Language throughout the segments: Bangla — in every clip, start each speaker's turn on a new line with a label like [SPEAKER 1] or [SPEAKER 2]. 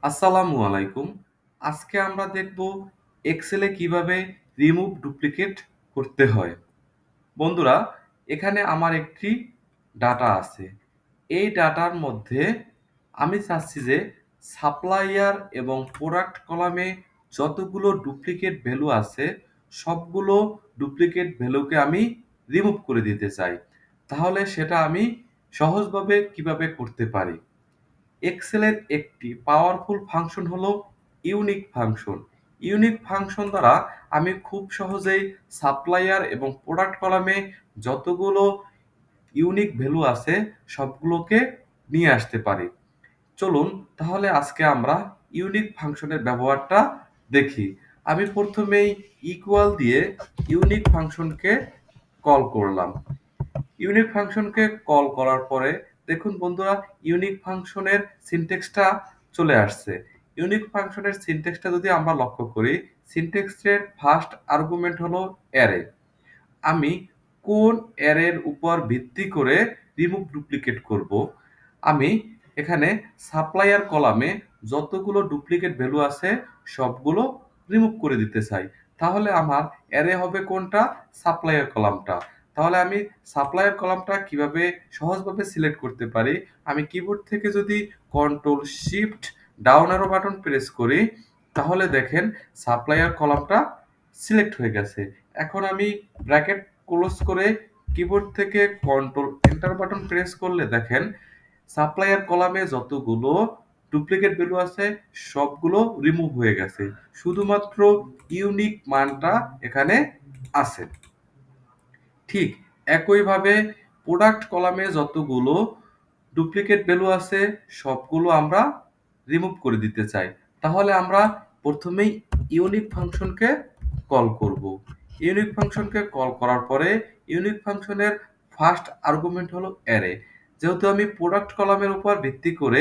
[SPEAKER 1] আসসালামু আলাইকুম। আজকে আমরা দেখব এক্সেলে কিভাবে রিমুভ ডুপ্লিকেট করতে হয়। বন্ধুরা, এখানে আমার একটি ডাটা আছে। এই ডাটার মধ্যে আমি চাচ্ছি যে সাপ্লায়ার এবং প্রোডাক্ট কলামে যতগুলো ডুপ্লিকেট ভ্যালু আছে সবগুলো ডুপ্লিকেট ভ্যালুকে আমি রিমুভ করে দিতে চাই। তাহলে সেটা আমি সহজভাবে কিভাবে করতে পারি? এক্সেলের একটি পাওয়ারফুল ফাংশন হলো ইউনিক ফাংশন। ইউনিক ফাংশন দ্বারা আমি খুব সহজেই সাপ্লায়ার এবং প্রোডাক্ট কলামে যতগুলো ইউনিক ভ্যালু আছে সবগুলোকে নিয়ে আসতে পারি। চলুন তাহলে আজকে আমরা ইউনিক ফাংশনের ব্যবহারটা দেখি। আমি প্রথমেই ইকুয়াল দিয়ে ইউনিক ফাংশনকে কল করলাম। ইউনিক ফাংশনকে কল করার পরে দেখুন বন্ধুরা, ইউনিক ফাংশনের সিনট্যাক্সটা চলে আসছে। ইউনিক ফাংশনের সিনট্যাক্সটা যদি আমরা লক্ষ্য করি, সিনট্যাক্সের ফার্স্ট আর্গুমেন্ট হলো অ্যারে। আমি কোন অ্যারের উপর ভিত্তি করে রিমুভ ডুপ্লিকেট করব? আমি এখানে সাপ্লায়ার কলামে যতগুলো ডুপ্লিকেট ভ্যালু আছে সবগুলো রিমুভ করে দিতে চাই। তাহলে আমার অ্যারে হবে কোনটা? সাপ্লায়ার কলামটা। তাহলে আমি সাপ্লায়ার কলামটা কিভাবে সহজভাবে সিলেক্ট করতে পারি? আমি কিবোর্ড থেকে যদি control shift down arrow button press করি, তাহলে দেখেন সাপ্লায়ার কলামটা সিলেক্ট হয়ে গেছে। এখন আমি ব্র্যাকেট ক্লোজ করে কিবোর্ড থেকে কন্ট্রোল এন্টার বাটন প্রেস করলে দেখেন সাপ্লায়ার কলামে যতগুলো ডুপ্লিকেট ভ্যালু আছে সবগুলো রিমুভ হয়ে গেছে। শুধুমাত্র ইউনিক মানটা এখানে আছে। ঠিক একইভাবে প্রোডাক্ট কলামে যতগুলো ডুপ্লিকেট ভ্যালু আছে সবগুলো আমরা রিমুভ করে দিতে চাই। তাহলে আমরা প্রথমেই ইউনিক ফাংশনকে কল করব। ইউনিক ফাংশনকে কল করার পরে ইউনিক ফাংশনের ফার্স্ট আর্গুমেন্ট হলো অ্যারে। যেহেতু আমি প্রোডাক্ট কলামের উপর ভিত্তি করে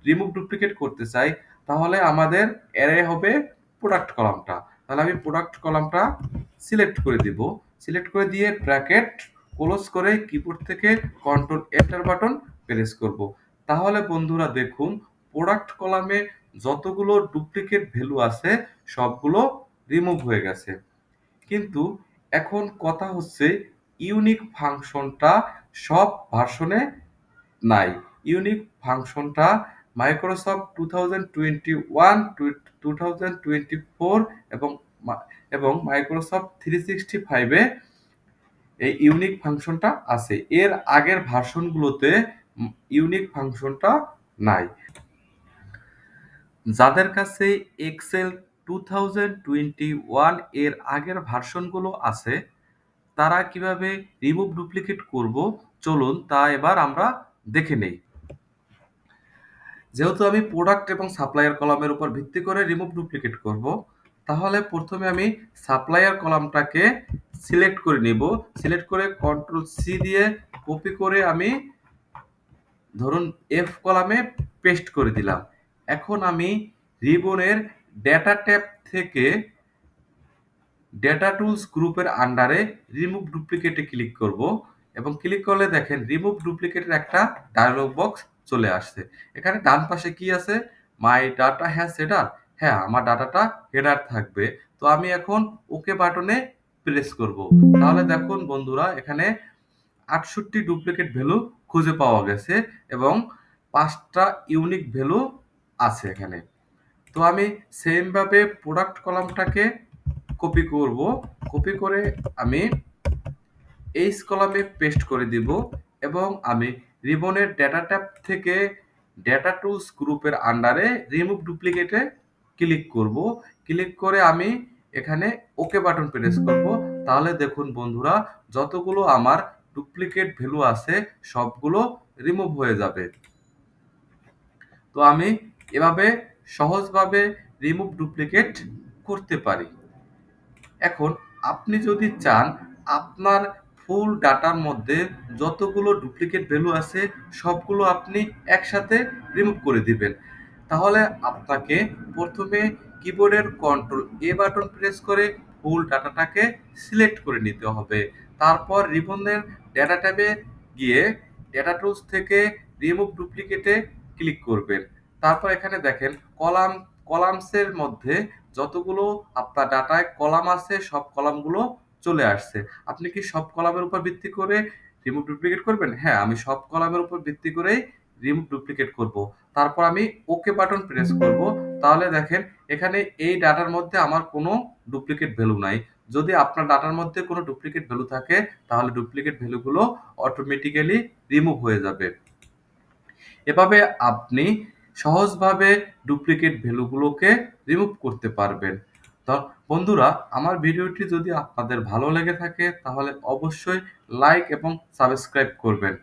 [SPEAKER 1] রিমুভ ডুপ্লিকেট করতে চাই, তাহলে আমাদের অ্যারে হবে প্রোডাক্ট কলামটা। তাহলে আমি প্রোডাক্ট কলামটা সিলেক্ট করে দিব। সিলেক্ট করে দিয়ে ব্র্যাকেট ক্লোজ করে কিবোর্ড থেকে কন্ট্রোল এন্টার বাটন প্রেস করব। তাহলে বন্ধুরা দেখুন, প্রোডাক্ট কলামে যতগুলো ডুপ্লিকেট ভ্যালু আছে সবগুলো রিমুভ হয়ে গেছে। কিন্তু এখন কথা হচ্ছে ইউনিক ফাংশনটা সব ভার্সনে নাই। ইউনিক ফাংশনটা মাইক্রোসফট 2021, 2024 এবং এবং মাইক্রোসফট 365 এ এই ইউনিক ফাংশনটা আছে। এর আগের ভার্সনগুলোতে ইউনিক ফাংশনটা নাই। যাদের কাছে এক্সেল 2021 এর আগের ভার্সনগুলো আছে, তারা কিভাবে রিমুভ ডুপ্লিকেট করব চলুন তা এবার আমরা দেখে নেই। যেহেতু আমি প্রোডাক্ট এবং সাপ্লায়ার কলামের উপর ভিত্তি করে রিমুভ ডুপ্লিকেট করব, তাহলে প্রথমে আমি সাপ্লায়ার কলামটাকে সিলেক্ট করে নিব। সিলেক্ট করে কন্ট্রোল সি দিয়ে কপি করে আমি ধরুন এফ কলামে পেস্ট করে দিলাম। এখন আমি রিবনের ডেটা ট্যাব থেকে ডেটা টুলস গ্রুপের আন্ডারে রিমুভ ডুপ্লিকেটে ক্লিক করব এবং ক্লিক করলে দেখেন রিমুভ ডুপ্লিকেটের একটা ডায়লগ বক্স চলে আসছে। এখানে ডান পাশে কি আছে? মাই ডাটা হ্যাজ হেডার। হ্যাঁ, আমার ডাটাটা হেডার থাকবে। তো আমি এখন ওকে বাটনে প্রেস করব। তাহলে দেখুন বন্ধুরা, এখানে ৬৮ ডুপ্লিকেট ভ্যালু খুঁজে পাওয়া গেছে এবং ৫টা ইউনিক ভ্যালু আছে এখানে। তো আমি সেম ভাবে প্রোডাক্ট কলামটাকে কপি করব। কপি করে আমি এইচ কলামে পেস্ট করে দিব এবং আমি রিবনের ডেটা ট্যাব থেকে ডেটা টুলস গ্রুপের আন্ডারে রিমুভ ডুপ্লিকেটে ক্লিক করব। ক্লিক করে আমি এখানে ওকে বাটন প্রেস করব। তাহলে দেখুন বন্ধুরা, যতগুলো আমার ডুপ্লিকেট ভ্যালু আছে সবগুলো রিমুভ হয়ে যাবে। তো আমি এভাবে সহজভাবে রিমুভ ডুপ্লিকেট করতে পারি। এখন আপনি যদি চান আপনার ফুল ডাটার মধ্যে যতগুলো ডুপ্লিকেট ভ্যালু আছে সবগুলো আপনি একসাথে রিমুভ করে দিবেন। তাহলে আপনাকে প্রথমে কিবোর্ডের কন্ট্রোল এ বাটন প্রেস করে ফুল ডাটাটাকে সিলেক্ট করে নিতে হবে। তারপর রিবনের ডেটা ট্যাবে গিয়ে ডেটা টুলস থেকে রিমুভ ডুপ্লিকেটে ক্লিক করবেন। তারপর এখানে দেখেন কলামসের মধ্যে যতগুলো আপনার ডাটায় কলাম আছে সব কলামগুলো চলে আসছে। আপনি কি সব কলামের উপর ভিত্তি করে রিমুভ ডুপ্লিকেট করবেন? হ্যাঁ, আমি সব কলামের উপর ভিত্তি করেই রিমুভ ডুপ্লিকেট করব। তারপর আমি ওকে বাটন প্রেস করব। তাহলে দেখেন এখানে এই ডাটার মধ্যে আমার কোনো ডুপ্লিকেট ভ্যালু নাই। যদি আপনার ডাটার মধ্যে কোনো ডুপ্লিকেট ভ্যালু থাকে তাহলে ডুপ্লিকেট ভ্যালুগুলো অটোমেটিক্যালি রিমুভ হয়ে যাবে। এভাবে আপনি সহজভাবে ডুপ্লিকেট ভ্যালুগুলোকে রিমুভ করতে পারবেন। তো বন্ধুরা, আমার ভিডিওটি যদি আপনাদের ভালো লেগে থাকে তাহলে অবশ্যই লাইক এবং সাবস্ক্রাইব করবেন।